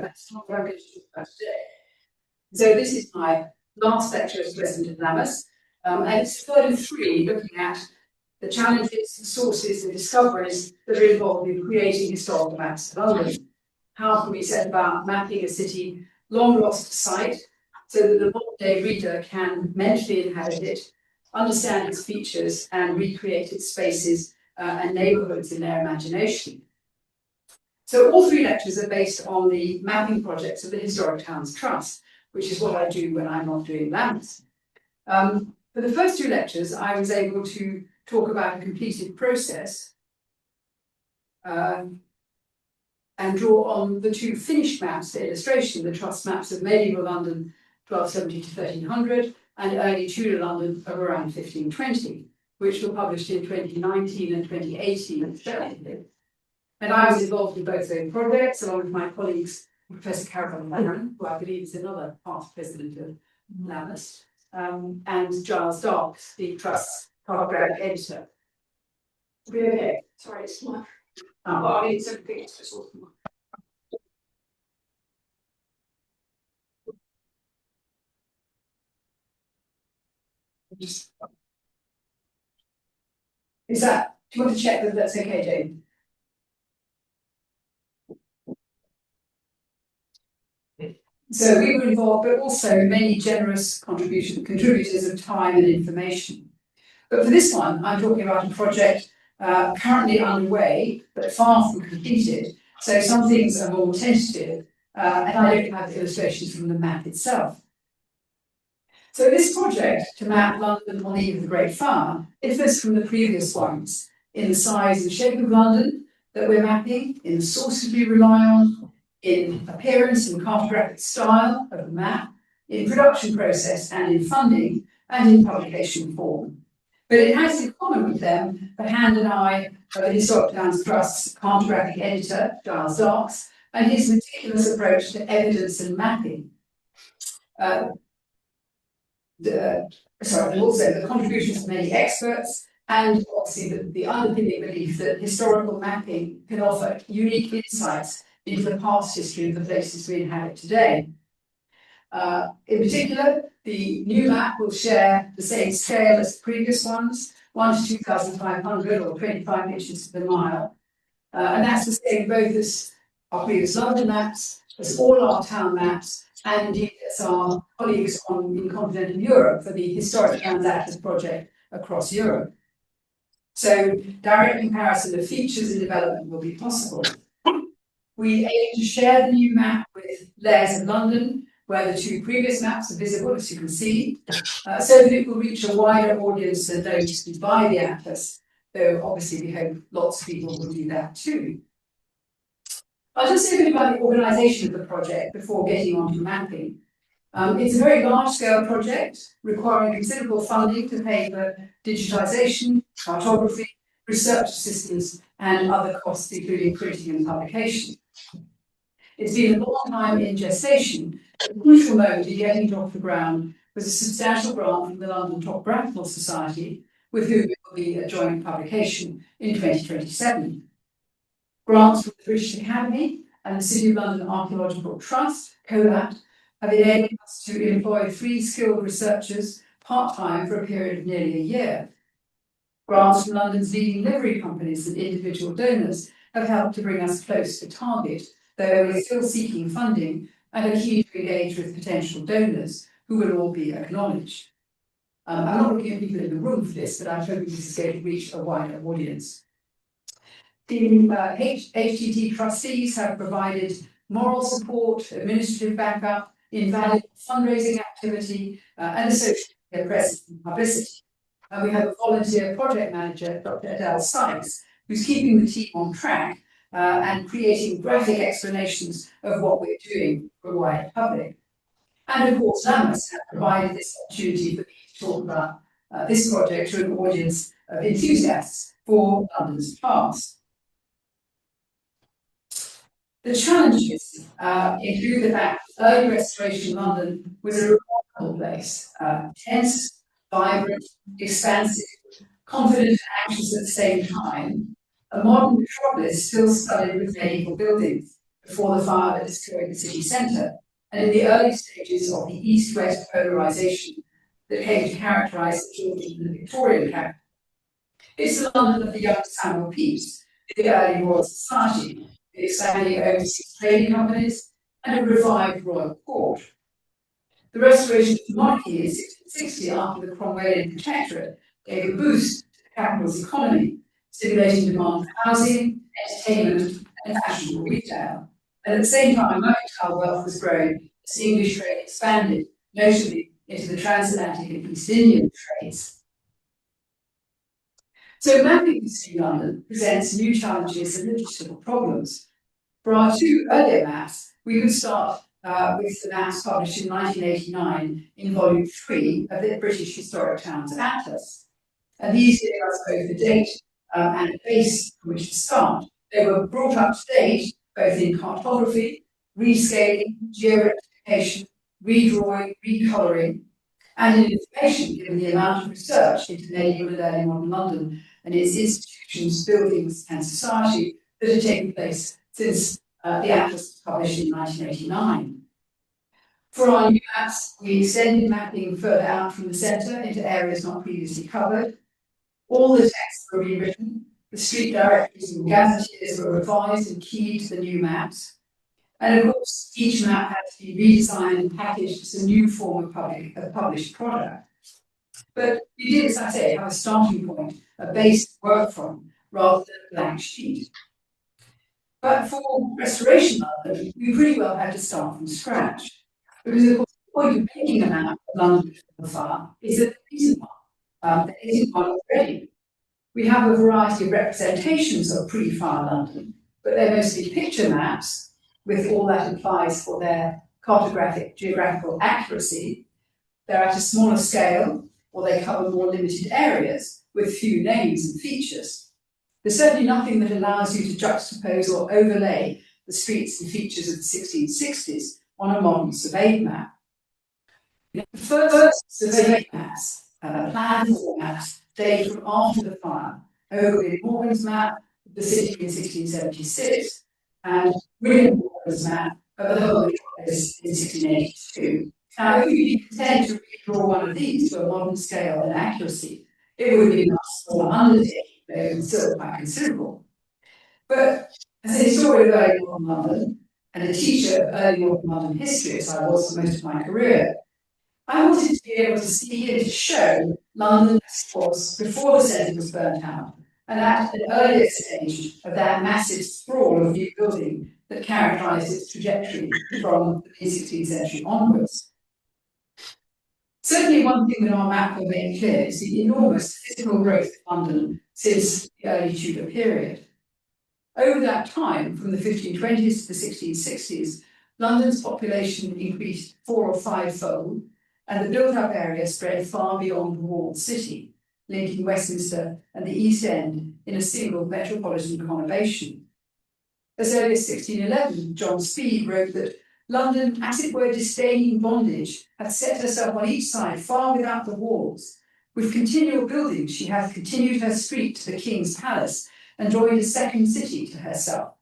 that's not what I'm going to talk about today. So this is my last lecture as president of LAMAS, and it's third of three looking at the challenges, the sources, and discoveries that are involved in creating historical maps of London. How can we set about mapping a city long lost to sight so that the modern-day reader can mentally inhabit it, understand its features, and recreate its spaces and neighbourhoods in their imagination? So all three lectures are based on the mapping projects of the Historic Towns Trust, which is what I do when I'm not doing LAMAS. For the first two lectures, I was able to talk about a completed process and draw on the two finished maps for illustration, the Trust maps of medieval London 1270 to 1300 and early Tudor London of around 1520, which were published in 2019 and 2018 respectively. And I was involved in both those projects, along with my colleagues, Professor Caroline Warren, who I believe is another past president of LAMAS, and Giles Darks, the Trust's cartographic editor. Okay. Sorry, it's my. Oh. Well, I mean, it's everything. It's just all. Is that? Do you want to check whether that's okay, Jane? So we were involved, but also many generous contributors of time and information. But for this one, I'm talking about a project currently underway, but far from completed. So some things are more tentative, and I don't have illustrations from the map itself. So this project to map London on the eve of the Great Fire differs from the previous ones in the size and shape of London that we're mapping, in the sources we rely on, in appearance and cartographic style of the map, in production process and in funding, and in publication form. But it has in common with them the hand and eye of the Historic Towns Trust's cartographic editor, Giles Darks, and his meticulous approach to evidence and mapping. Also the contributions of many experts, and obviously the underpinning belief that historical mapping can offer unique insights into the past history of the places we inhabit today. In particular, the new map will share the same scale as the previous ones, 1 to 2,500 or 25 inches per mile. And that's the same both as our previous London maps, as all our town maps, and indeed as our colleagues in continental Europe for the Historic Towns Atlas project across Europe. So direct comparison of features and development will be possible. We aim to share the new map with layers of London, where the two previous maps are visible, as you can see, so that it will reach a wider audience than those who buy the atlas, though obviously we hope lots of people will do that too. I'll just say a bit about the organisation of the project before getting on to mapping. It's a very large-scale project requiring considerable funding to pay for digitisation, cartography, research assistance, and other costs, including printing and publication. It's been a long time in gestation. The crucial moment in getting it off the ground was a substantial grant from the London Topographical Society, with whom it will be a joint publication in 2027. Grants from the British Academy and the City of London Archaeological Trust, collate, have enabled us to employ 3 skilled researchers part-time for a period of nearly a year. Grants from London's leading livery companies and individual donors have helped to bring us close to target, though we're still seeking funding and are keen to engage with potential donors who will all be acknowledged. I'm not looking at people in the room for this, but I'm hoping this is going to reach a wider audience. The HTT trustees have provided moral support, administrative backup, invaluable fundraising activity, and associated presence and publicity. And we have a volunteer project manager, Dr. Adele Sykes, who's keeping the team on track and creating graphic explanations of what we're doing for the wider public. And of course, LAMAS have provided this opportunity for me to talk about this project to an audience of enthusiasts for London's past. The challenges include the fact that early restoration London was a remarkable place, tense, vibrant, expansive, confident and anxious at the same time, a modern metropolis still studded with medieval buildings. before the fire that destroyed the city centre, and in the early stages of the east-west polarisation that came to characterise the Georgian and Victorian capital. It's the London of the young Samuel Pepys, the early Royal Society, the expanding overseas trading companies, and a revived royal court. The restoration of the monarchy in 1660 after the Cromwellian protectorate gave a boost to the capital's economy, stimulating demand for housing, entertainment, and fashionable retail. And at the same time, mercantile wealth was growing as the English trade expanded, notably into the transatlantic and East Indian trades. So mapping Eastern London presents new challenges and logistical problems. For our two earlier maps, we could start with the maps published in 1989 in volume 3 of the British Historic Towns Atlas. And these give us both a date and a base from which to start. They were brought up to date both in cartography, rescaling, georectification, redrawing, recolouring, and in information, given the amount of research into medieval and early modern London and its institutions, buildings, and society that had taken place since the Atlas was published in 1989. For our new maps, we extended mapping further out from the centre into areas not previously covered. All the texts were rewritten, the street directories and gazetteers were revised and keyed to the new maps. And of course, each map had to be redesigned and packaged as a new form of published product. But we did, as I say, have a starting point, a base to work from, rather than a blank sheet. But for restoration London, we pretty well had to start from scratch. Because of course, the point of making a map of London before the fire is that there isn't one. There isn't one already. We have a variety of representations of pre-fire London, but they're mostly picture maps, with all that implies for their cartographic geographical accuracy. They're at a smaller scale, or they cover more limited areas with few names and features. There's certainly nothing that allows you to juxtapose or overlay the streets and features of the 1660s on a modern surveyed map. The first surveyed maps, planned formats, date from after the fire. William Morgan's map of the city in 1676, and William Morgan's map of the whole metropolis in 1682. Now, if you'd be content to redraw one of these to a modern scale and accuracy, it would be a much smaller undertaking, though still quite considerable. But as a historian of early modern London and a teacher of early modern London history, as I was for most of my career, I wanted to be able to see and to show London as it was before the centre was burnt out, and at an earlier stage of that massive sprawl of new building that characterised its trajectory from the 16th century onwards. Certainly one thing that our map will make clear is the enormous physical growth of London since the early Tudor period. Over that time, from the 1520s to the 1660s, London's population increased 4 or 5-fold, and the built-up area spread far beyond the walled city, linking Westminster and the East End in a single metropolitan conurbation. As early as 1611, John Speed wrote that London, as it were disdaining bondage, hath set herself on each side far without the walls. With continual building she hath continued her street to the King's Palace, and joined a second city to herself.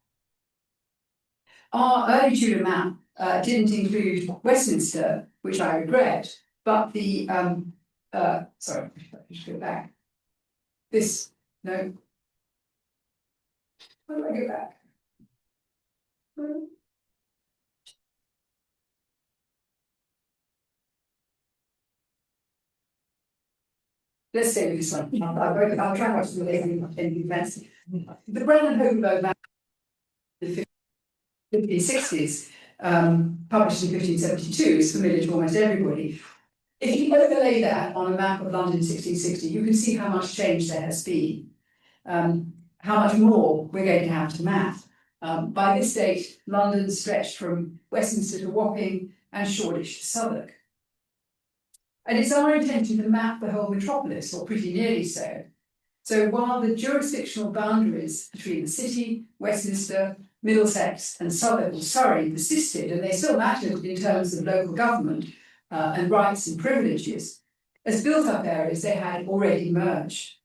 Our early Tudor map didn't include Westminster, which I regret, but the, sorry, I should go back. This, no. How do I go back? Let's stay with this one. I'll try not to do anything fancy. The Brennan Hogenberg map in the 1560s, published in 1572, is familiar to almost everybody. If you overlay that on a map of London in 1660, you can see how much change there has been, how much more we're going to have to map. By this date, London stretched from Westminster to Wapping and Shoreditch to Southwark. And it's our intention to map the whole metropolis, or pretty nearly so. So while the jurisdictional boundaries between the city, Westminster, Middlesex and Southwark or Surrey persisted, and they still mattered in terms of local government and rights and privileges, as built-up areas they had already merged.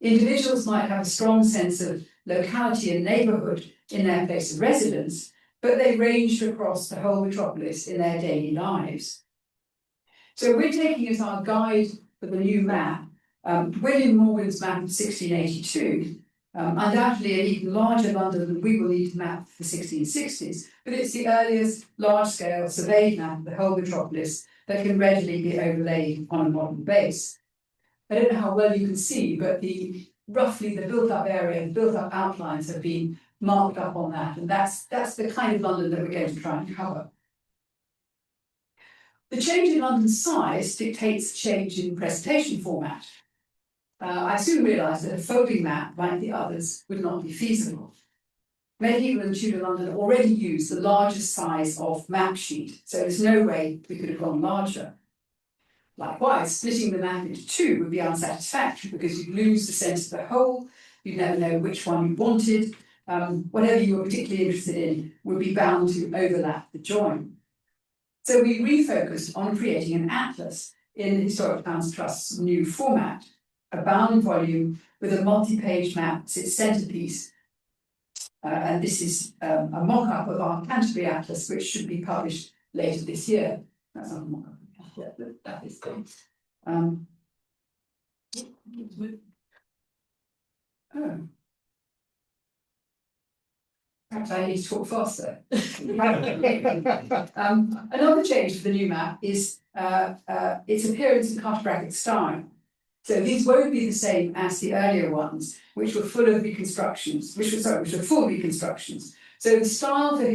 Individuals might have a strong sense of locality and neighbourhood in their place of residence, but they ranged across the whole metropolis in their daily lives. So we're taking as our guide for the new map William Morgan's map of 1682, undoubtedly an even larger London than we will need to map for the 1660s, but it's the earliest large-scale surveyed map of the whole metropolis that can readily be overlaid on a modern base. I don't know how well you can see, but roughly the built-up area, the built-up outlines have been marked up on that, and that's the kind of London that we're going to try and cover. The change in London's size dictates change in presentation format. I soon realised that a folding map like the others would not be feasible. Medieval and Tudor London already used the largest size of map sheet, so there's no way we could have gone larger. Likewise, splitting the map into two would be unsatisfactory because you'd lose the sense of the whole, you'd never know which one you wanted, whatever you were particularly interested in would be bound to overlap the join. So we refocused on creating an atlas in the Historic Towns Trust's new format, a bound volume with a multi-page map as its centrepiece. And this is a mock-up of our Canterbury Atlas, which should be published later this year. That's not a mock-up. That is good. Oh. Perhaps I need to talk faster. Another change for the new map is its appearance and cartographic style. So these won't be the same as the earlier ones, which were full of reconstructions, which were full reconstructions. So the style for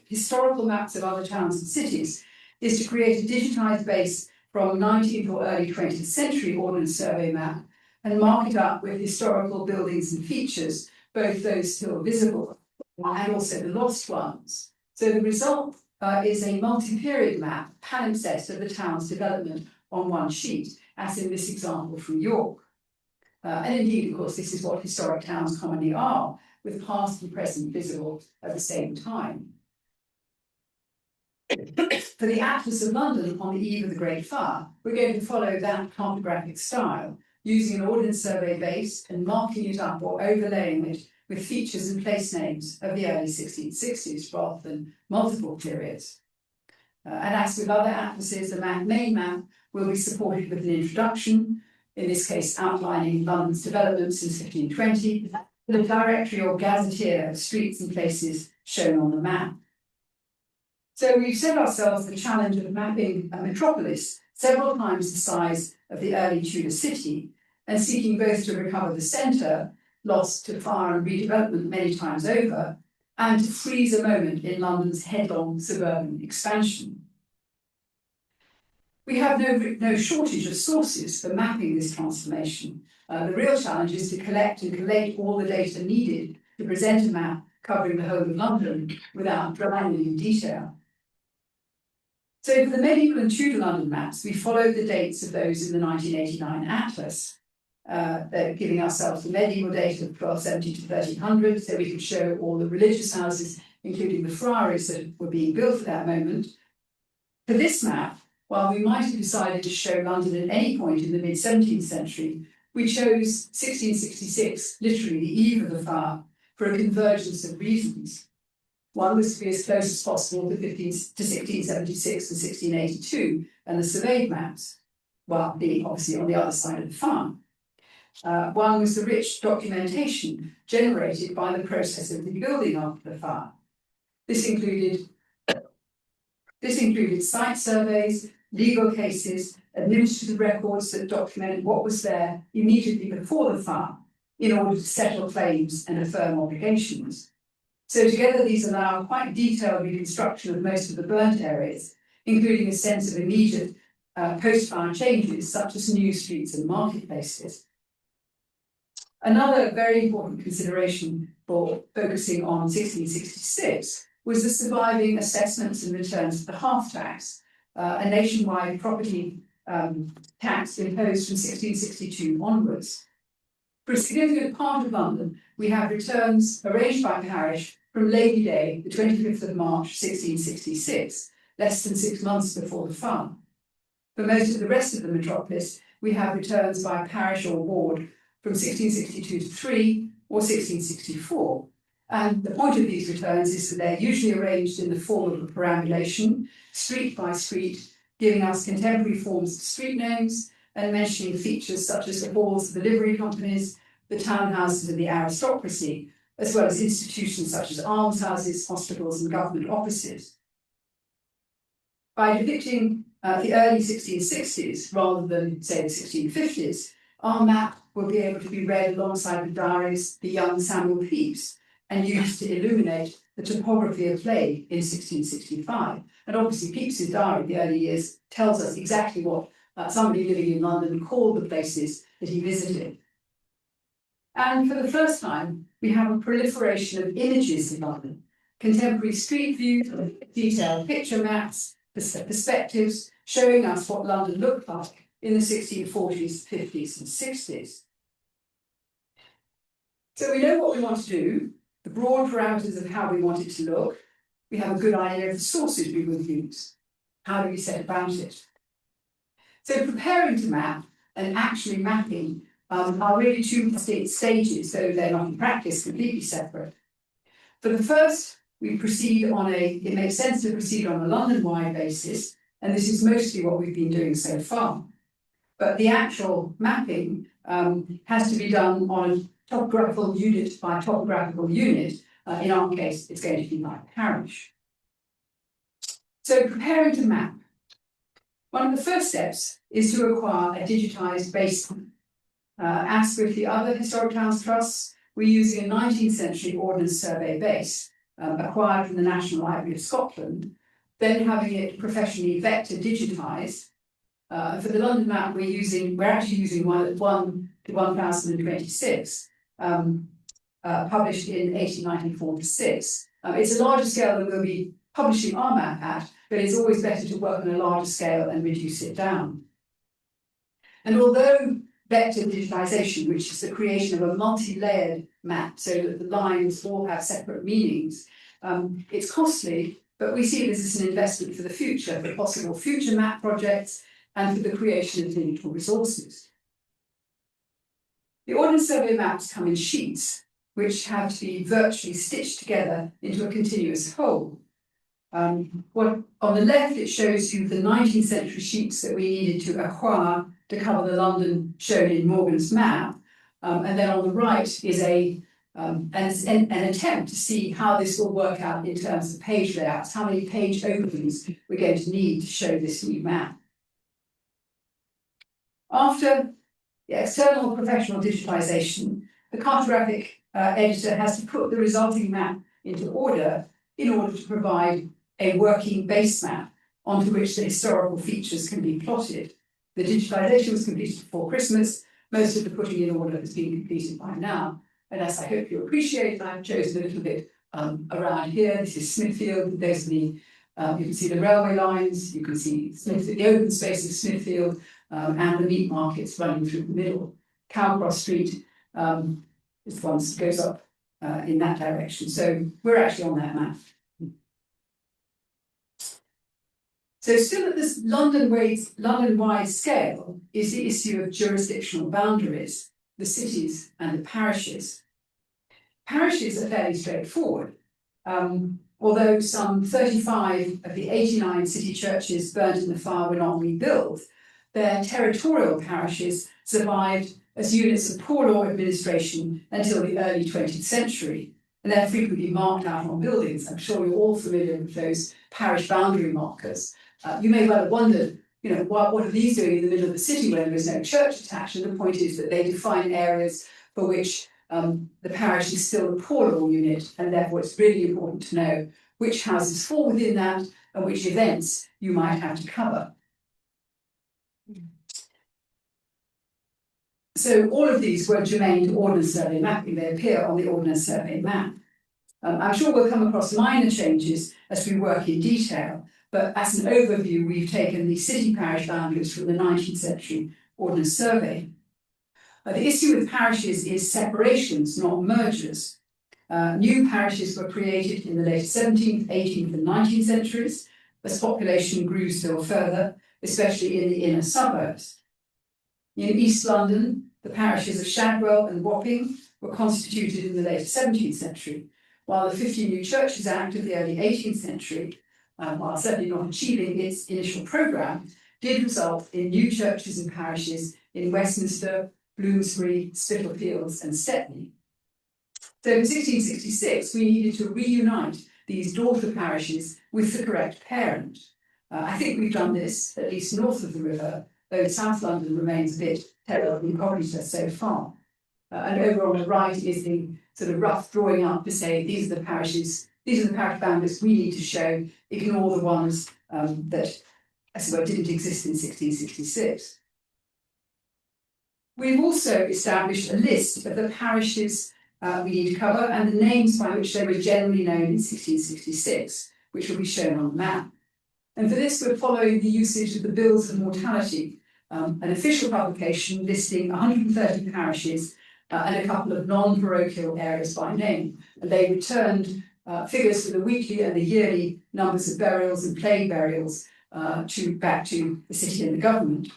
historical maps of other towns and cities is to create a digitised base from 19th or early 20th century Ordnance Survey map and mark it up with historical buildings and features, both those still visible and also the lost ones. So the result is a multi-period map, palimpsest of the town's development on one sheet, as in this example from York. And indeed, of course, this is what historic towns commonly are, with past and present visible at the same time. For the Atlas of London on the eve of the Great Fire, we're going to follow that cartographic style, using an Ordnance Survey base and marking it up or overlaying it with features and place names of the early 1660s rather than multiple periods. And as with other atlases, the main map will be supported with an introduction, in this case outlining London's development since 1520, with a directory or gazetteer of streets and places shown on the map. So we've set ourselves the challenge of mapping a metropolis several times the size of the early Tudor city, and seeking both to recover the centre, lost to fire and redevelopment many times over, and to freeze a moment in London's headlong suburban expansion. We have no shortage of sources for mapping this transformation. The real challenge is to collect and collate all the data needed to present a map covering the whole of London without drowning in detail. So for the medieval and Tudor London maps, we followed the dates of those in the 1989 Atlas, giving ourselves the medieval date of 1270 to 1300, so we could show all the religious houses, including the friaries that were being built at that moment. For this map, while we might have decided to show London at any point in the mid-17th century, we chose 1666, literally the eve of the fire, for a convergence of reasons. One was to be as close as possible to 1676 and 1682, and the surveyed maps, while being obviously on the other side of the farm. One was the rich documentation generated by the process of rebuilding after the fire. This included site surveys, legal cases, administrative records that document what was there immediately before the fire in order to settle claims and affirm obligations. So together these allow quite detailed reconstruction of most of the burnt areas, including a sense of immediate post-fire changes such as new streets and marketplaces. Another very important consideration for focusing on 1666 was the surviving assessments and returns of the half tax, a nationwide property tax imposed from 1662 onwards. For a significant part of London, we have returns arranged by parish from Lady Day, the 25th of March, 1666, less than 6 months before the fire. For most of the rest of the metropolis, we have returns by parish or ward from 1662 to 3 or 1664, And the point of these returns is that they're usually arranged in the form of a perambulation, street by street, giving us contemporary forms of street names and mentioning features such as the halls of the livery companies, the townhouses of the aristocracy, as well as institutions such as almshouses, hospitals, and government offices. By depicting the early 1660s rather than, say, the 1650s, our map will be able to be read alongside the diaries of the young Samuel Pepys and used to illuminate the topography of Plague in 1665. And obviously Pepys's diary in the early years tells us exactly what somebody living in London called the places that he visited. And for the first time, we have a proliferation of images in London, contemporary street views, detailed picture maps, perspectives, showing us what London looked like in the 1640s, 50s, and 60s. So we know what we want to do, the broad parameters of how we want it to look. We have a good idea of the sources we will use. How do we set about it? So preparing to map and actually mapping are really two distinct stages, though they're not in practice completely separate. For the first, we proceed on it makes sense to proceed on a London-wide basis, and this is mostly what we've been doing so far. But the actual mapping has to be done on a topographical unit by topographical unit. In our case, it's going to be by parish. So preparing to map. One of the first steps is to acquire a digitised baseline. As with the other historic towns trusts, we're using a 19th century Ordnance Survey base, acquired from the National Library of Scotland, then having it professionally vector digitised. For the London map, we're actually using one at 1 to 1026, published in 1894-6. It's a larger scale than we'll be publishing our map at, but it's always better to work on a larger scale and reduce it down. And although vector digitization, which is the creation of a multi-layered map so that the lines all have separate meanings, it's costly, but we see this as an investment for the future, for possible future map projects and for the creation of digital resources. The Ordnance Survey maps come in sheets, which have to be virtually stitched together into a continuous whole. On the left, it shows you the 19th century sheets that we needed to acquire to cover the London shown in Morgan's map. And then on the right is an attempt to see how this will work out in terms of page layouts, how many page openings we're going to need to show this new map. After the external professional digitization, the cartographic editor has to put the resulting map into order in order to provide a working base map onto which the historical features can be plotted. The digitization was completed before Christmas. Most of the putting in order has been completed by now. And as I hope you appreciate, I've chosen a little bit around here. This is Smithfield. There's you can see the railway lines. You can see the open space of Smithfield and the meat markets running through the middle. Cowcross Street is one that goes up in that direction. So we're actually on that map. So still at this London-wide scale is the issue of jurisdictional boundaries, the cities and the parishes. Parishes are fairly straightforward. Although some 35 of the 89 city churches burnt in the fire were not rebuilt, their territorial parishes survived as units of poor law administration until the early 20th century, and they're frequently marked out on buildings. I'm sure you're all familiar with those parish boundary markers. You may well have wondered, what are these doing in the middle of the city when there is no church attached? And the point is that they define areas for which the parish is still a poor law unit, and therefore it's really important to know which houses fall within that and which events you might have to cover. So all of these were germane to Ordnance Survey mapping. They appear on the Ordnance Survey map. I'm sure we'll come across minor changes as we work in detail, but as an overview, we've taken the city parish boundaries from the 19th century Ordnance Survey. The issue with parishes is separations, not mergers. New parishes were created in the late 17th, 18th and 19th centuries as population grew still further, especially in the inner suburbs. In East London, the parishes of Shadwell and Wapping were constituted in the late 17th century, while the 50 New Churches Act of the early 18th century, while certainly not achieving its initial programme, did result in new churches and parishes in Westminster, Bloomsbury, Spitalfields and Stepney. So in 1666, we needed to reunite these daughter parishes with the correct parent. I think we've done this, at least north of the river, though South London remains a bit terra incognita so far. And over on the right is the sort of rough drawing up to say these are the parishes, these are the parish boundaries we need to show, ignore the ones that, as it were, didn't exist in 1666. We've also established a list of the parishes we need to cover and the names by which they were generally known in 1666, which will be shown on the map. And for this, we're following the usage of the Bills of Mortality, an official publication listing 130 parishes and a couple of non-parochial areas by name. And they returned figures for the weekly and the yearly numbers of burials and plague burials back to the city and the government.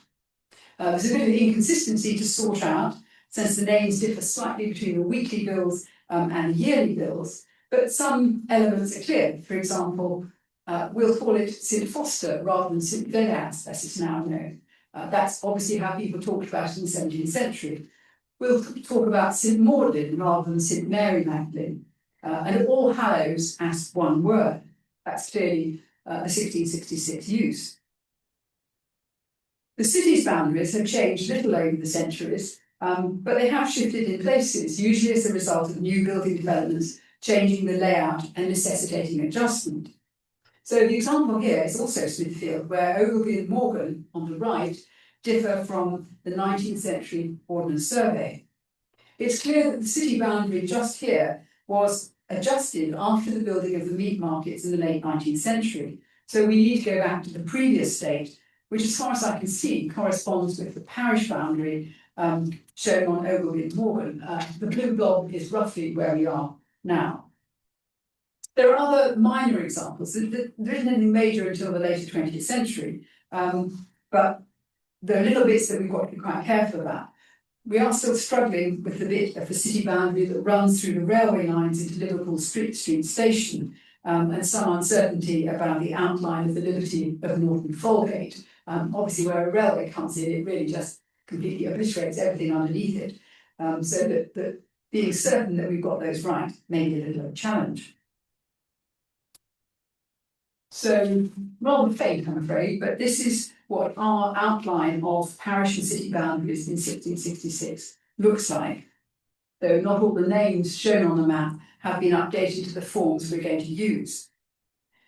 There's a bit of inconsistency to sort out, since the names differ slightly between the weekly bills and the yearly bills, but some elements are clear. For example, we'll call it St Foster rather than St Vedas, as it's now known. That's obviously how people talked about it in the 17th century. We'll talk about St Magdalene rather than St Mary Magdalene, and All Hallows as one word. That's clearly a 1666 use. The city's boundaries have changed little over the centuries, but they have shifted in places, usually as a result of new building developments changing the layout and necessitating adjustment. So the example here is also Smithfield, where Ogilvy and Morgan on the right differ from the 19th century Ordnance Survey. It's clear that the city boundary just here was adjusted after the building of the meat markets in the late 19th century. So we need to go back to the previous state, which as far as I can see corresponds with the parish boundary shown on Ogilvy and Morgan. The blue blob is roughly where we are now. There are other minor examples. There isn't anything major until the later 20th century, but there are little bits that we've got to be quite careful about. We are still struggling with the bit of the city boundary that runs through the railway lines into Liverpool Street Station, and some uncertainty about the outline of the liberty of Norton Folgate. Obviously, where a railway comes in, it really just completely obliterates everything underneath it. So that being certain that we've got those right may be a little of a challenge. So, rather faint, I'm afraid, but this is what our outline of parish and city boundaries in 1666 looks like, though not all the names shown on the map have been updated to the forms we're going to use.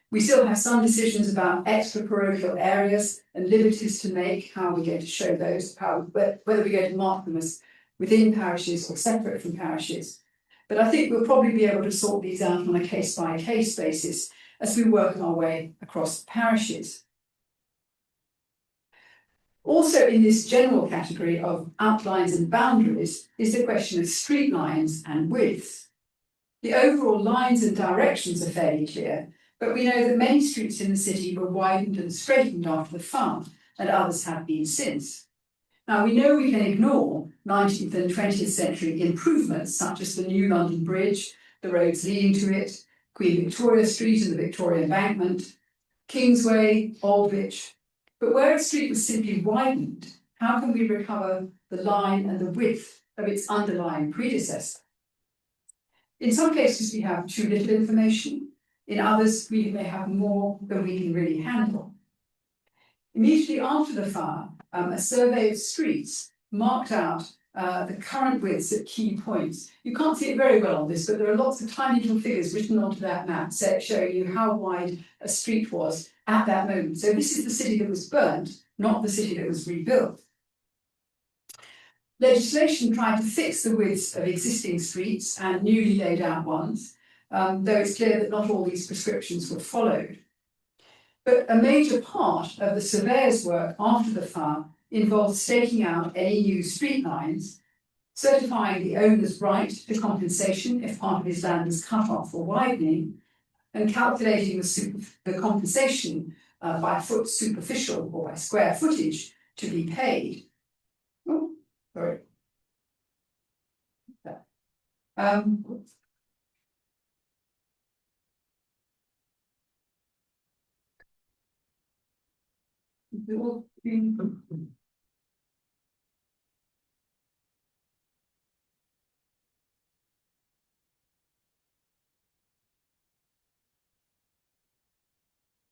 We still have some decisions about extra-parochial areas and liberties to make, how we're going to show those, whether we're going to mark them as within parishes or separate from parishes. But I think we'll probably be able to sort these out on a case-by-case basis as we work our way across parishes. Also in this general category of outlines and boundaries is the question of street lines and widths. The overall lines and directions are fairly clear, but we know that many streets in the city were widened and straightened after the fire, and others have been since. Now we know we can ignore 19th and 20th century improvements such as the New London Bridge, the roads leading to it, Queen Victoria Street and the Victoria Embankment, Kingsway, Aldwych. But where a street was simply widened, how can we recover the line and the width of its underlying predecessor? In some cases, we have too little information. In others, we may have more than we can really handle. Immediately after the fire, a survey of streets marked out the current widths at key points. You can't see it very well on this, but there are lots of tiny little figures written onto that map showing you how wide a street was at that moment. So this is the city that was burnt, not the city that was rebuilt. Legislation tried to fix the widths of existing streets and newly laid out ones, though it's clear that not all these prescriptions were followed. But a major part of the surveyor's work after the fire involved staking out any new street lines, certifying the owner's right to compensation if part of his land was cut off or widening, and calculating the compensation by foot superficial or by square footage to be paid. Oh, sorry.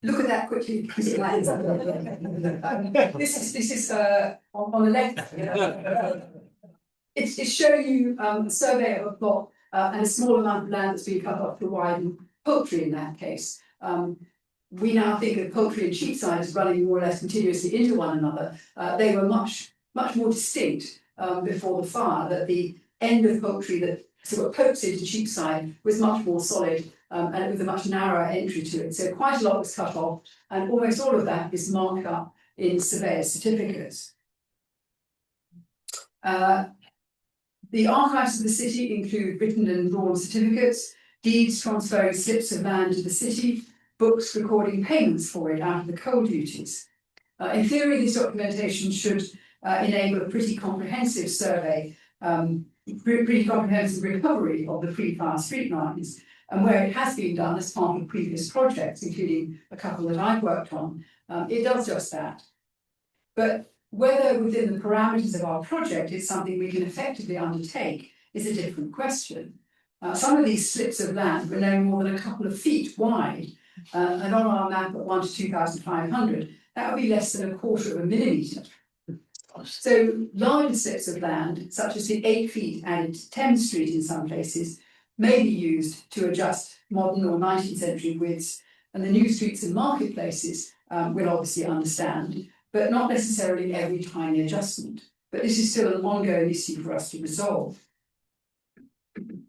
Look at that quickly. This is on the left. It's showing you a survey of a plot and a small amount of land that's been cut off to widen poultry in that case. We now think of poultry and sheepside as running more or less continuously into one another. They were much more distinct before the fire, that the end of poultry that sort of pokes into sheepside was much more solid and with a much narrower entry to it. So quite a lot was cut off, and almost all of that is marked up in surveyor's certificates. The archives of the city include written and drawn certificates, deeds transferring slips of land to the city, books recording payments for it out of the coal duties. In theory, this documentation should enable a pretty comprehensive survey, pretty comprehensive recovery of the pre-fire street lines, and where it has been done as part of previous projects, including a couple that I've worked on, it does just that. But whether within the parameters of our project it's something we can effectively undertake is a different question. Some of these slips of land were no more than a couple of feet wide, and on our map at 1 to 2,500, that would be less than a quarter of a millimetre. So larger slips of land, such as the 8 feet added to Thames Street in some places, may be used to adjust modern or 19th century widths, and the new streets and marketplaces will obviously understand, but not necessarily every tiny adjustment. But this is still an ongoing issue for us to resolve.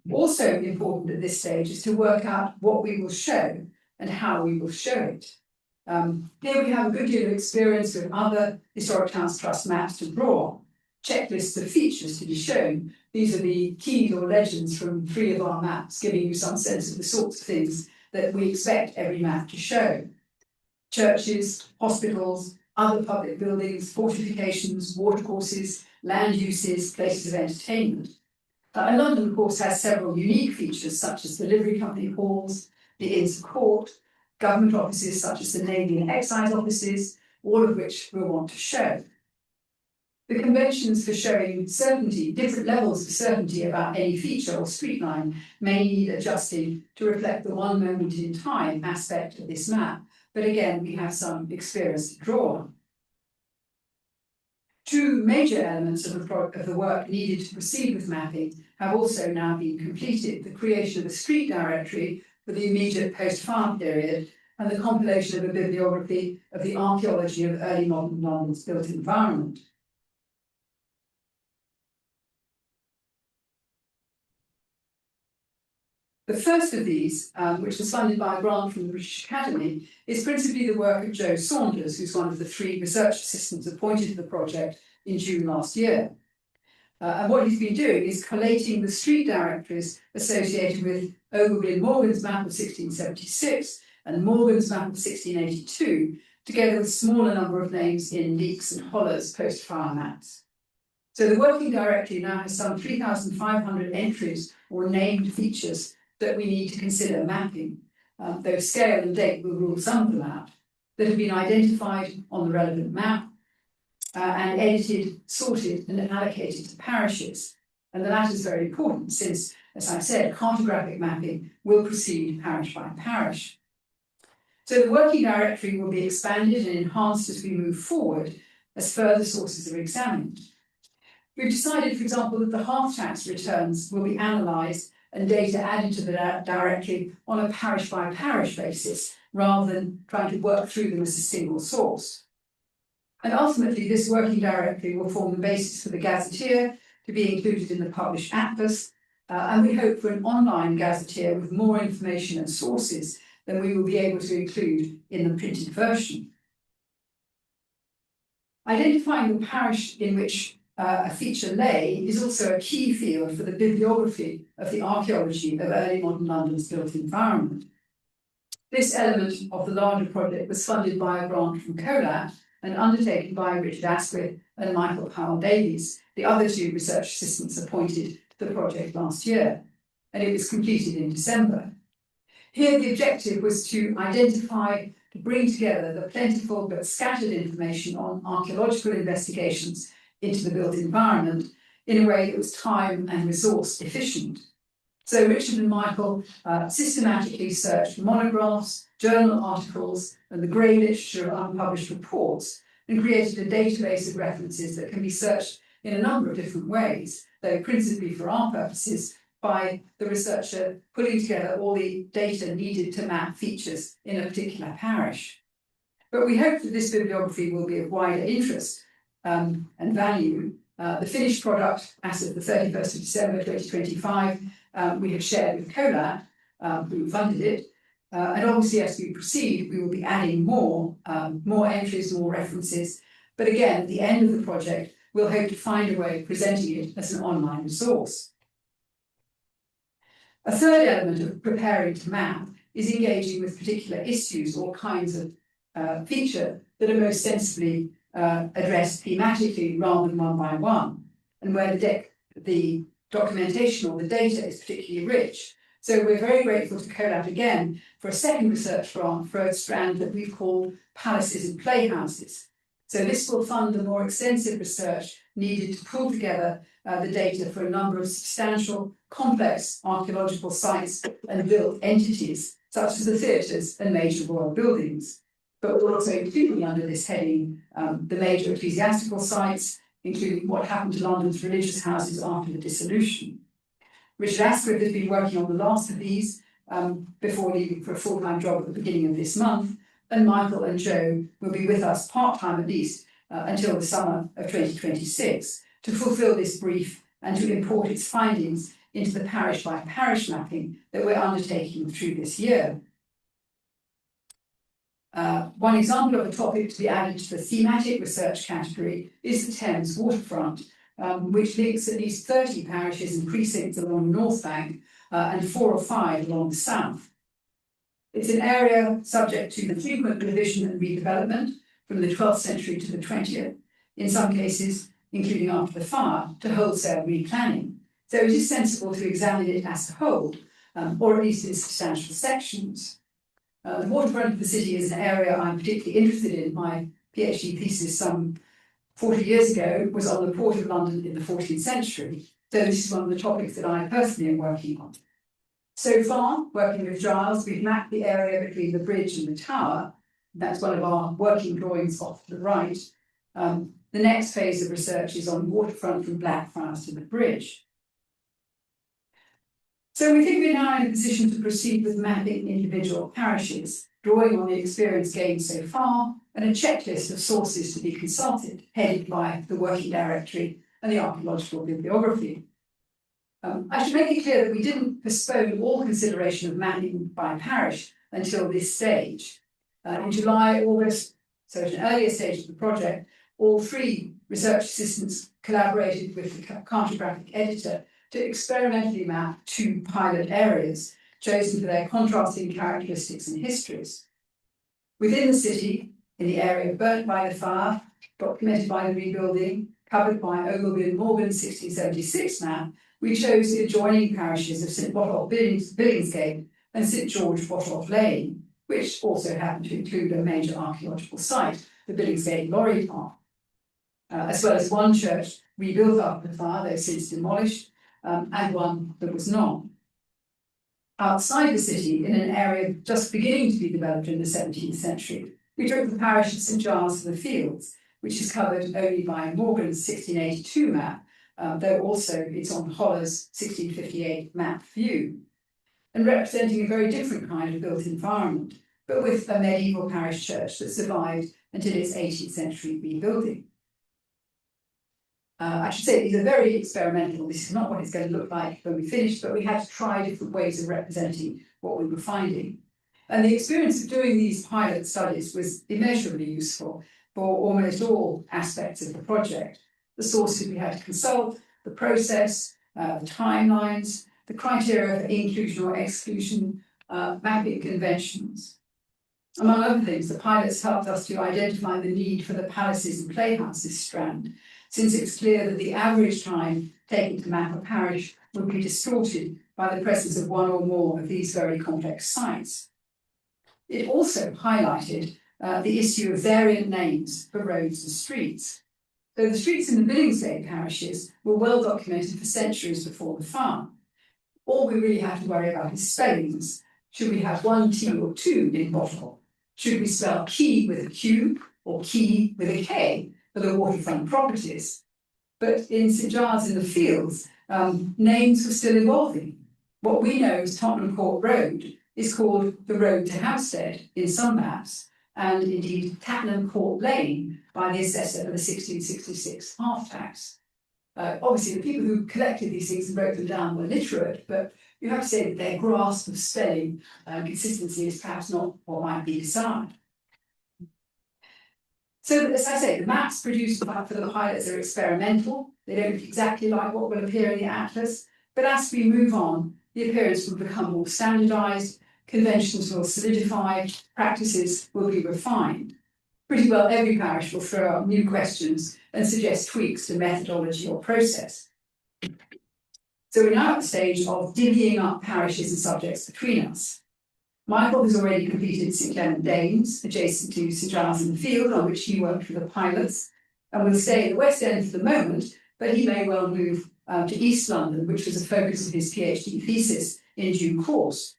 Also important at this stage is to work out what we will show and how we will show it. Here we have a good deal of experience with other Historic Towns Trust maps to draw, checklists of features to be shown. These are the keys or legends from 3 of our maps, giving you some sense of the sorts of things that we expect every map to show. Churches, hospitals, other public buildings, fortifications, watercourses, land uses, places of entertainment. And London, of course, has several unique features, such as the livery company halls, the Inns of Court, government offices such as the Navy and Excise offices, all of which we'll want to show. The conventions for showing certainty, different levels of certainty about any feature or street line, may need adjusting to reflect the one moment in time aspect of this map, but again, we have some experience to draw on. 2 major elements of the work needed to proceed with mapping have also now been completed: the creation of a street directory for the immediate post-fire period and the compilation of a bibliography of the archaeology of early modern London's built environment. The first of these, which was funded by a grant from the British Academy, is principally the work of Joe Saunders, who's one of the 3 research assistants appointed to the project in June last year. And what he's been doing is collating the street directories associated with Ogilvy Morgan's map of 1676 and Morgan's map of 1682, together with a smaller number of names in Leeks and Holler's post-fire maps. So the working directory now has some 3,500 entries or named features that we need to consider mapping, though scale and date will rule some of them out, that have been identified on the relevant map and edited, sorted and allocated to parishes. And the latter is very important since, as I said, cartographic mapping will proceed parish by parish. So the working directory will be expanded and enhanced as we move forward as further sources are examined. We've decided, for example, that the half tax returns will be analysed and data added to the directory on a parish by parish basis, rather than trying to work through them as a single source. And ultimately, this working directory will form the basis for the gazetteer to be included in the published atlas, and we hope for an online gazetteer with more information and sources than we will be able to include in the printed version. Identifying the parish in which a feature lay is also a key field for the bibliography of the archaeology of early modern London's built environment. This element of the larger project was funded by a grant from collate and undertaken by Richard Asquith and Michael Powell-Davies, the other 2 research assistants appointed to the project last year, and it was completed in December. Here the objective was to identify to bring together the plentiful but scattered information on archaeological investigations into the built environment in a way that was time and resource efficient. So Richard and Michael systematically searched monographs, journal articles, and the grey literature of unpublished reports, and created a database of references that can be searched in a number of different ways, though principally for our purposes, by the researcher pulling together all the data needed to map features in a particular parish. But we hope that this bibliography will be of wider interest and value. The finished product, as of the 31st of December 2025, we have shared with collate, who funded it. And obviously, as we proceed, we will be adding more entries, more references. But again, at the end of the project, we'll hope to find a way of presenting it as an online resource. A third element of preparing to map is engaging with particular issues or kinds of feature that are most sensibly addressed thematically rather than one by one, and where the documentation or the data is particularly rich. So we're very grateful to collate again for a second research grant for a strand that we've called Palaces and Playhouses. So this will fund the more extensive research needed to pull together the data for a number of substantial, complex archaeological sites and built entities, such as the theatres and major royal buildings. But we're also including under this heading the major ecclesiastical sites, including what happened to London's religious houses after the dissolution. Richard Asquith has been working on the last of these before leaving for a full-time job at the beginning of this month, and Michael and Joe will be with us part-time at least until the summer of 2026 to fulfil this brief and to import its findings into the parish-by-parish mapping that we're undertaking through this year. One example of a topic to be added to the thematic research category is the Thames waterfront, which links at least 30 parishes and precincts along the North Bank and 4 or 5 along the south. It's an area subject to the frequent revision and redevelopment from the 12th century to the 20th, in some cases, including after the fire, to wholesale replanning. So it is sensible to examine it as a whole, or at least in substantial sections. The waterfront of the city is an area I'm particularly interested in. My PhD thesis some 40 years ago was on the Port of London in the 14th century. So this is one of the topics that I personally am working on. So far, working with Giles, we've mapped the area between the bridge and the tower. That's one of our working drawings off to the right. The next phase of research is on waterfront from Blackfriars to the bridge. So we think we're now in a position to proceed with mapping individual parishes, drawing on the experience gained so far, and a checklist of sources to be consulted, headed by the Working Directory and the Archaeological Bibliography. I should make it clear that we didn't postpone all consideration of mapping by parish until this stage. In July, August, so at an earlier stage of the project, all 3 research assistants collaborated with the cartographic editor to experimentally map 2 pilot areas, chosen for their contrasting characteristics and histories. Within the city, in the area burnt by the fire, documented by the rebuilding, covered by Ogilvy and Morgan's 1676 map, we chose the adjoining parishes of St Botolph Billingsgate and St George Botolph Lane, which also happened to include a major archaeological site, the Billingsgate Lorry Park, as well as one church rebuilt after the fire, though since demolished, and one that was not. Outside the city, in an area just beginning to be developed in the 17th century, we took the parish of St Giles to the Fields, which is covered only by Morgan's 1682 map, though also it's on Holler's 1658 map view, and representing a very different kind of built environment, but with a medieval parish church that survived until its 18th century rebuilding. I should say these are very experimental. This is not what it's going to look like when we finish, but we had to try different ways of representing what we were finding. And the experience of doing these pilot studies was immeasurably useful for almost all aspects of the project. The sources we had to consult, the process, the timelines, the criteria for inclusion or exclusion, mapping conventions. Among other things, the pilots helped us to identify the need for the palaces and playhouses strand, since it's clear that the average time taken to map a parish would be distorted by the presence of one or more of these very complex sites. It also highlighted the issue of variant names for roads and streets. So the streets in the Billingsgate parishes were well documented for centuries before the fire. All we really have to worry about is spellings. Should we have one T or two in bottle? Should we spell key with a Q or key with a K for the waterfront properties? But in St Giles in the Fields, names were still evolving. What we know as Tottenham Court Road is called the Road to Hampstead in some maps, and indeed Tattenham Court Lane by the assessor of the 1666 half tax. Obviously, the people who collected these things and wrote them down were literate, but you have to say that their grasp of spelling consistency is perhaps not what might be desired. So, as I say, the maps produced for the pilots are experimental. They don't look exactly like what will appear in the atlas, but as we move on, the appearance will become more standardised, conventions will solidify, practices will be refined. Pretty well every parish will throw up new questions and suggest tweaks to methodology or process. So we're now at the stage of divvying up parishes and subjects between us. Michael has already completed St Clement Danes, adjacent to St Giles in the Field, on which he worked with the pilots, and will stay at the West End for the moment, but he may well move to East London, which was a focus of his PhD thesis in due course.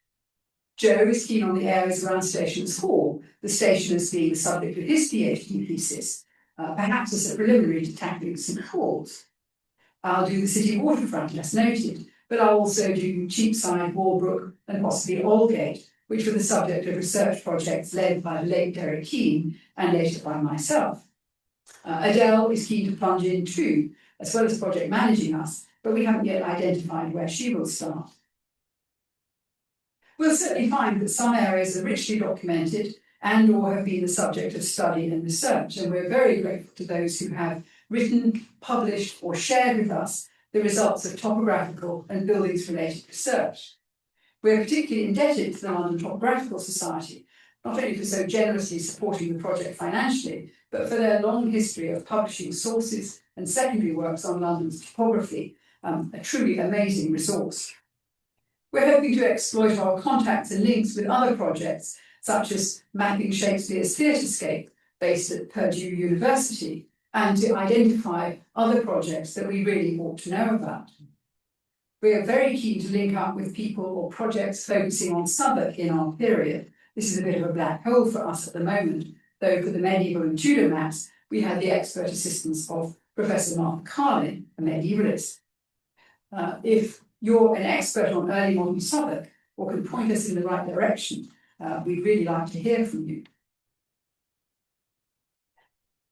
Joe is keen on the areas around Stationers Hall, the stationers being the subject of his PhD thesis, perhaps as a preliminary to tackling St Paul's. I'll do the city waterfront, as noted, but I'll also do Cheapside, Walbrook, and possibly Aldgate, which were the subject of research projects led by the late Derek Keane and later by myself. Adele is keen to plunge in too, as well as project managing us, but we haven't yet identified where she will start. We'll certainly find that some areas are richly documented and or have been the subject of study and research, and we're very grateful to those who have written, published or shared with us the results of topographical and buildings-related research. We're particularly indebted to the London Topographical Society, not only for so generously supporting the project financially, but for their long history of publishing sources and secondary works on London's topography, a truly amazing resource. We're hoping to exploit our contacts and links with other projects, such as mapping Shakespeare's theatrescape based at Purdue University, and to identify other projects that we really ought to know about. We are very keen to link up with people or projects focusing on Southwark in our period. This is a bit of a black hole for us at the moment, though for the medieval and Tudor maps, we had the expert assistance of Professor Mark Carlin, a medievalist. If you're an expert on early modern Southwark or can point us in the right direction, we'd really like to hear from you.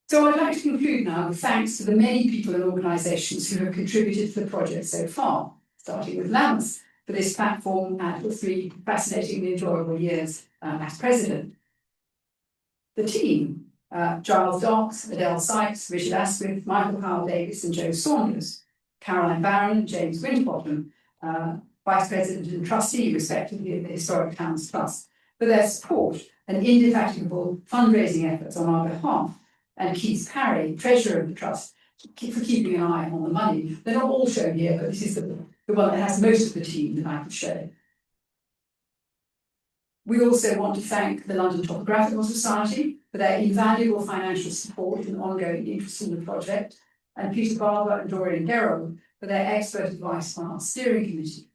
So I'd like to conclude now with thanks to the many people and organisations who have contributed to the project so far, starting with Lambeth for this platform and for 3 fascinatingly enjoyable years as president. The team, Giles Docks, Adele Sykes, Richard Asquith, Michael Howell-Davis and Joe Saunders, Caroline Barron and James Winterbottom, Vice President and Trustee, respectively, of the Historic Towns Trust, for their support and indefatigable fundraising efforts on our behalf, and Keith Parry, Treasurer of the Trust, for keeping an eye on the money. They're not all shown here, but this is the one that has most of the team that I could show. We also want to thank the London Topographical Society for their invaluable financial support and ongoing interest in the project, and Peter Barber and Dorian Gerrold for their expert advice on our steering committee.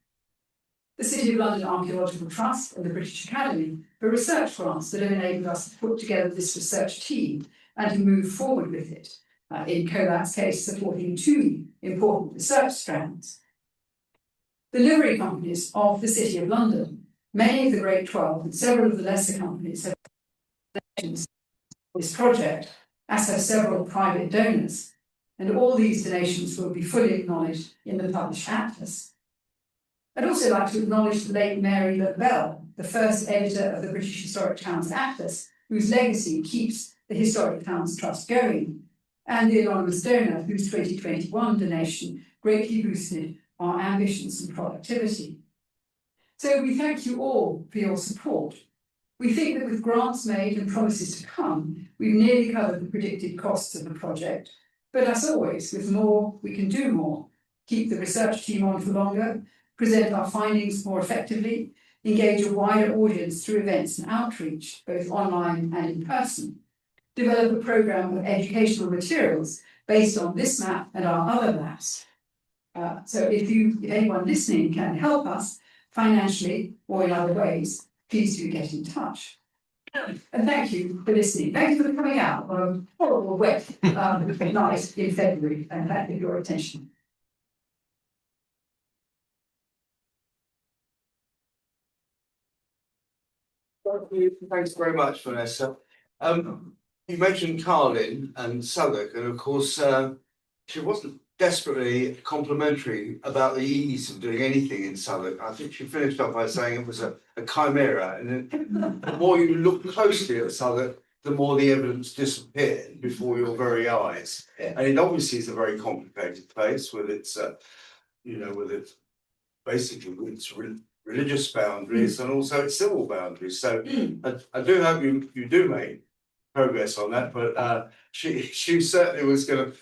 The City of London Archaeological Trust and the British Academy for research grants that have enabled us to put together this research team and to move forward with it, in Colat's case supporting 2 important research strands. The livery companies of the City of London, many of the Great 12 and several of the lesser companies have donations for this project, as have several private donors, and all these donations will be fully acknowledged in the published atlas. I'd also like to acknowledge the late Mary Bell, the first editor of the British Historic Towns Atlas, whose legacy keeps the Historic Towns Trust going, and the anonymous donor whose 2021 donation greatly boosted our ambitions and productivity. So we thank you all for your support. We think that with grants made and promises to come, we've nearly covered the predicted costs of the project. But as always, with more, we can do more. Keep the research team on for longer, present our findings more effectively, engage a wider audience through events and outreach, both online and in person, develop a programme of educational materials based on this map and our other maps. So if anyone listening can help us financially or in other ways, please do get in touch. And thank you for listening. Thank you for coming out on a horrible wet night in February, and thank you for your attention. Thanks very much, Vanessa. You mentioned Carlin and Southwark, and of course, she wasn't desperately complimentary about the ease of doing anything in Southwark. I think she finished up by saying it was a chimera, and the more you look closely at Southwark, the more the evidence disappeared before your very eyes. And it obviously is a very complicated place with its, with its basically with its religious boundaries and also its civil boundaries. So I do hope you do make progress on that, but she certainly was going to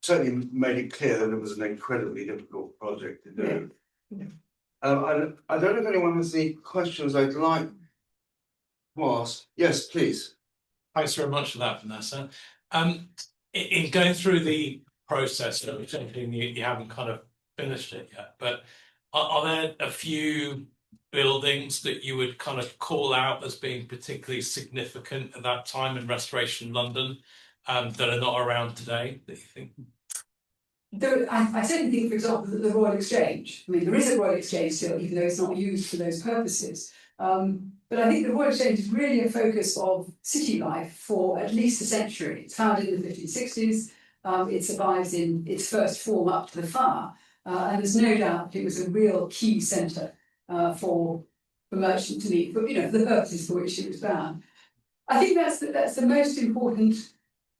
certainly made it clear that it was an incredibly difficult project to do. I don't know if anyone has any questions they'd like to ask. Yes, please. Thanks very much for that, Vanessa. In going through the process, you haven't kind of finished it yet, but are there a few buildings that you would kind of call out as being particularly significant at that time in Restoration London that are not around today that you think? I certainly think, for example, that the Royal Exchange, I mean, there is a Royal Exchange still, even though it's not used for those purposes. But I think the Royal Exchange is really a focus of city life for at least a century. It's founded in the 1560s. It survives in its first form up to the fire. And there's no doubt it was a real key centre for the merchant to meet, but the purposes for which it was bound. I think that's the most important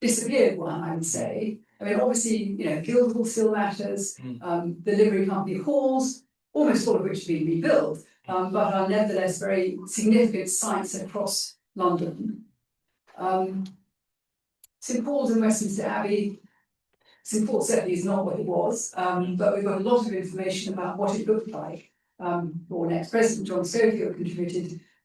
disappeared one, I would say. I mean, obviously, Guildhall still matters. The livery company halls, almost all of which have been rebuilt, but are nevertheless very significant sites across London. St Paul's and Westminster Abbey. St Paul certainly is not what it was, but we've got a lot of information about what it looked like. Our next president, John Schofield,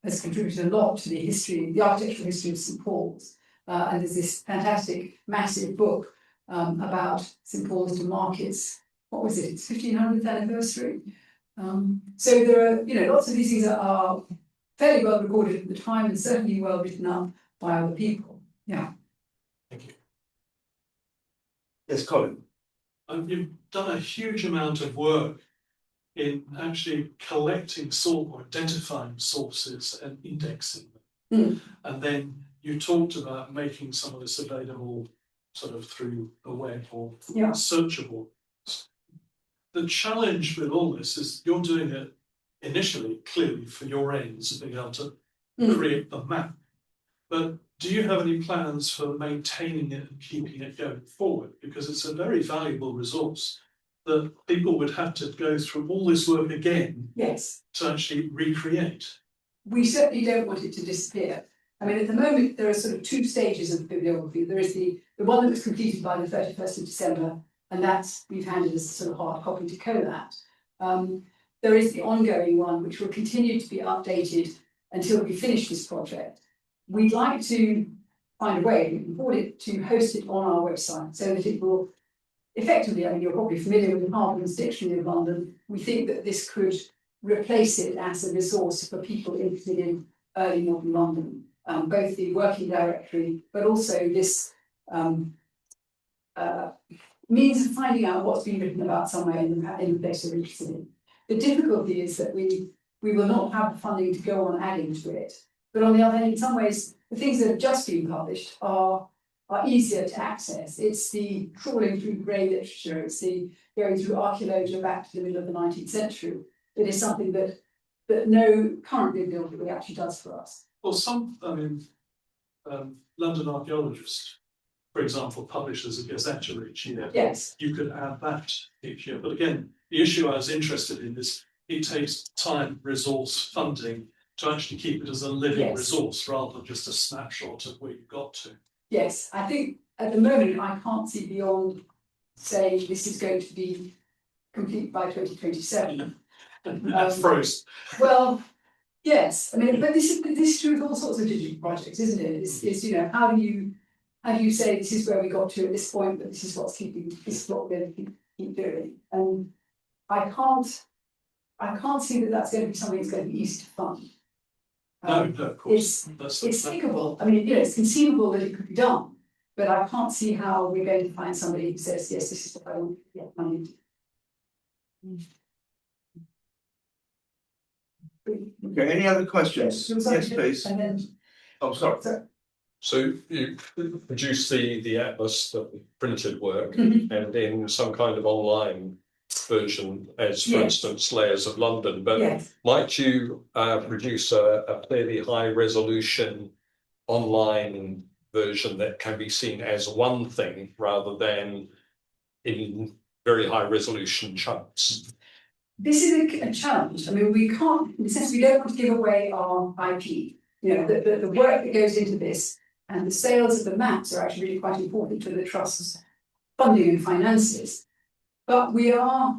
has contributed a lot to the architectural history of St Paul's. And there's this fantastic, massive book about St Paul's to Market's, what was it, its 1500th anniversary. So there are, lots of these things that are fairly well recorded at the time and certainly well written up by other people. Yeah. Thank you. Yes, Colin. You've done a huge amount of work in actually collecting or identifying sources and indexing them. And then you talked about making some of this available sort of through the web or searchable. The challenge with all this is you're doing it initially clearly for your ends of being able to create the map. But do you have any plans for maintaining it and keeping it going forward? Because it's a very valuable resource that people would have to go through all this work again to actually recreate. We certainly don't want it to disappear. I mean, at the moment, there are sort of two stages of bibliography. There is the one that was completed by the 31st of December, and we've handed as a sort of hard copy to collate. There is the ongoing one, which will continue to be updated until we finish this project. We'd like to find a way, we can afford it, to host it on our website so that it will effectively, I mean, you're probably familiar with Harden's Dictionary of London. We think that this could replace it as a resource for people interested in early modern London, both the working directory, but also this means of finding out what's been written about somewhere in the place we're interested in. The difficulty is that we will not have the funding to go on adding to it. But on the other hand, in some ways, the things that have just been published are easier to access. It's the trawling through grey literature, it's the going through archaeology back to the middle of the 19th century. That is something that no current bibliography actually does for us. Well, London archaeologists, for example, publishes a gazetteer each year. Yes. You could add that each year. But again, the issue I was interested in is it takes time, resource, funding to actually keep it as a living resource rather than just a snapshot of where you got to. Yes, I think at the moment I can't see beyond saying this is going to be complete by 2027. That's frozen. Well, Yes, I mean, but this is true with all sorts of digital projects, isn't it? It's you know, how do you say this is where we got to at this point, but this is what we're going to keep doing. And I can't see that that's going to be something that's going to be easy to fund. No, of course. It's thinkable. I mean, you know, it's conceivable that it could be done, but I can't see how we're going to find somebody who says, yes, this is what I want to get money to. Okay, any other questions? Yes, please. And then, Oh, sorry. So you produce the atlas, the printed work, Mhm. and in some kind of online version, as for Yes. instance, Layers of London. But yes, might you produce a fairly high resolution online version that can be seen as one thing rather than in very high resolution chunks? this is a challenge. I mean, we can't, in a sense, we don't want to give away our IP. You know, the work that goes into this and the sales of the maps are actually really quite important to the trust's funding and finances. But we are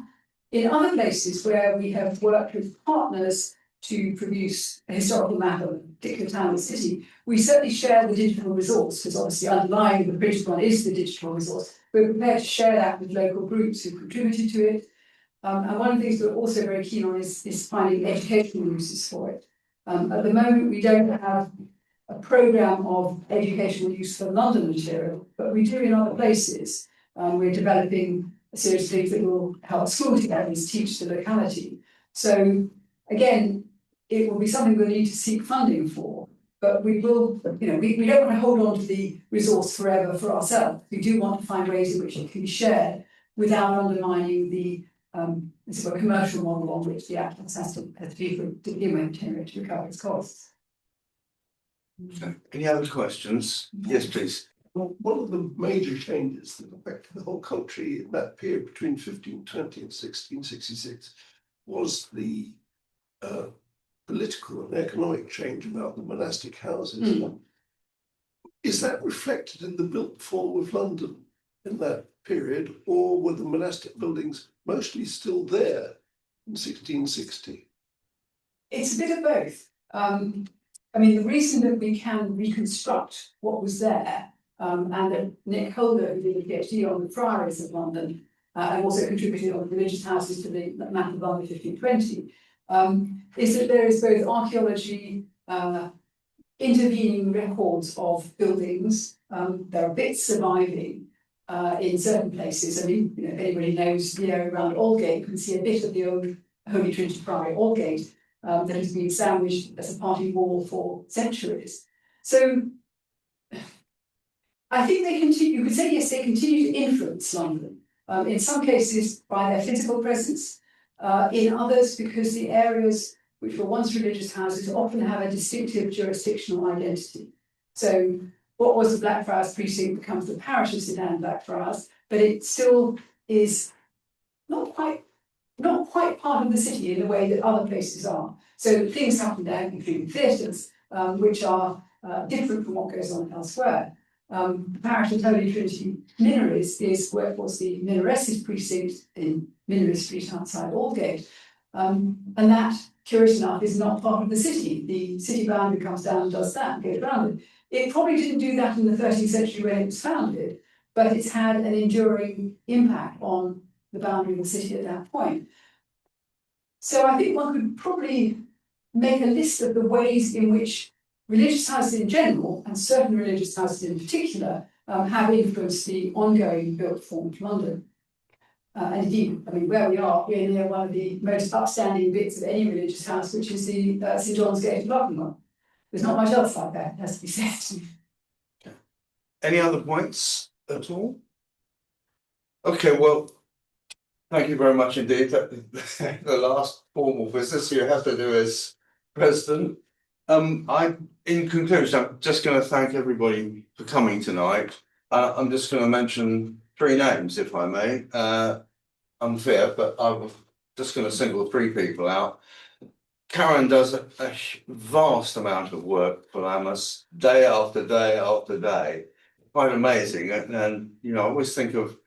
in other places where we have worked with partners to produce a historical map of a particular town or city. We certainly share the digital resource, because obviously underlying the printed one is the digital resource. We're prepared to share that with local groups who contributed to it. And one of the things we're also very keen on is finding educational uses for it. At the moment, we don't have a programme of educational use for London material, but we do in other places. We're developing a series of things that will help school academies teach the locality. So again, it will be something we'll need to seek funding for, but we will, you know, we don't want to hold on to the resource forever for ourselves. We do want to find ways in which it can be shared without undermining the sort of commercial model on which the atlas has to be to begin with to recover its costs. Okay. Any other questions? Yes, please. Well, one of the major changes that affected the whole country in that period between 1520 and 1666 was the political and economic change about the monastic houses. Is that reflected in the built form of London in that period, or were the monastic buildings mostly still there in 1660? It's a bit of both. I mean, the reason that we can reconstruct what was there, and that Nick Holder, who did a PhD on the Friaries of London, and also contributed on religious houses to the map of London 1520, is that there is both archaeology, intervening records of buildings. There are bits surviving in certain places. I mean, you know, if anybody knows the area around Aldgate, you can see a bit of the old Holy Trinity Priory, Aldgate, that has been sandwiched as a party wall for centuries. So I think they continue, you could say yes, they continue to influence London, in some cases by their physical presence, in others because the areas which were once religious houses often have a distinctive jurisdictional identity. So what was the Blackfriars precinct becomes the parish of St Anne Blackfriars, but it still is not quite part of the city in the way that other places are. So things happen there, including theatres, which are different from what goes on elsewhere. The parish of Holy Trinity Minories is where was the Minoresses precinct in Minories Street outside Aldgate. And that, curious enough, is not part of the city. The city boundary comes down and does that and goes around it. It probably didn't do that in the 13th century when it was founded, but it's had an enduring impact on the boundary of the city at that point. So I think one could probably make a list of the ways in which religious houses in general, and certain religious houses in particular, have influenced the ongoing built form of London. And indeed, I mean, where we are, we're near one of the most upstanding bits of any religious house, which is the St John's Gate of London. There's not much else like that, it has to be said. Any other points at all? Okay, well, thank you very much indeed. The last formal business you have to do as president. In conclusion, I'm just going to thank everybody for coming tonight. I'm just going to mention 3 names, if I may. Unfair, but I'm just going to single 3 people out. Karen does a vast amount of work for Amos, day after day after day. Quite amazing, and you know, I always think of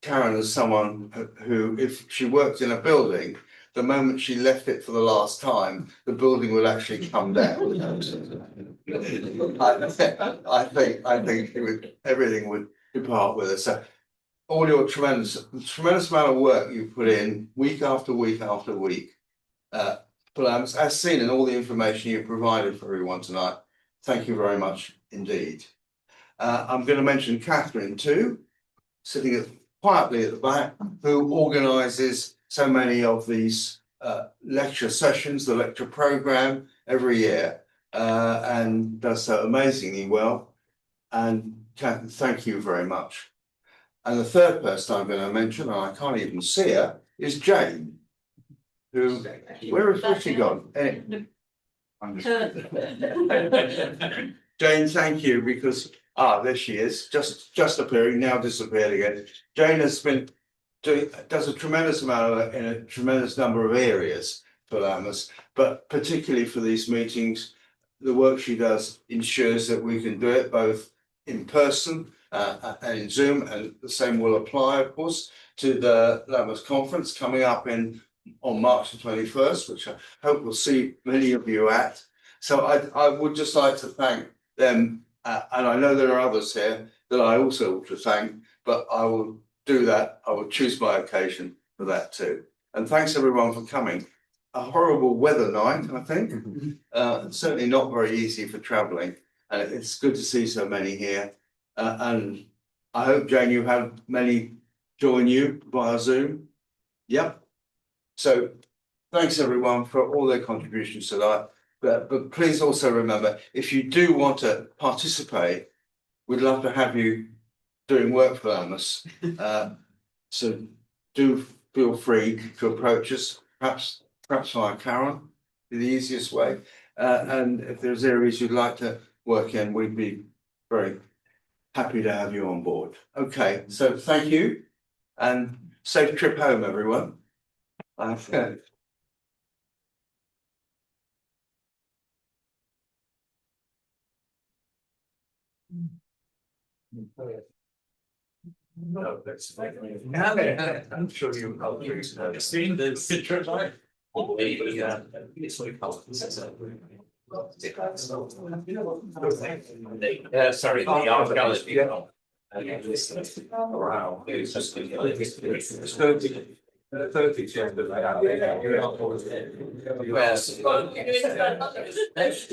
Karen as someone who, if she worked in a building, the moment she left it for the last time, the building would actually come down. I think everything would depart with her. So all your tremendous amount of work you put in week after week after week. But as seen in all the information you provided for everyone tonight, thank you very much indeed. I'm going to mention Catherine too, sitting quietly at the back, who organises so many of these lecture sessions, the lecture programme every year, and does so amazingly well. And Catherine, thank you very much. And the third person I'm going to mention, and I can't even see her, is Jane, who, where has she gone? Jane, thank you, because, there she is, just appearing, now disappeared again. Jane has been does a tremendous amount in a tremendous number of areas for Lammas, but particularly for these meetings, the work she does ensures that we can do it both in person and in Zoom, and the same will apply, of course, to the Lammas conference coming up on March the 21st, which I hope we'll see many of you at. So I would just like to thank them, and I know there are others here that I also want to thank, but I will do that. I will choose my occasion for that too. And thanks everyone for coming. A horrible weather night, I think. Certainly not very easy for travelling, and it's good to see so many here. And I hope, Jane, you had many join you via Zoom. Yep. So thanks everyone for all their contributions tonight. But please also remember, if you do want to participate, we'd love to have you doing work for Lammas. So do feel free to approach us, perhaps via Karen, the easiest way. And if there's areas you'd like to work in, we'd be very happy to have you on board. Okay, so thank you, and safe trip home, everyone. No, that's I'm sure you have seen the picture, right? Sorry, the archaeology. Wow, it's just 30 years.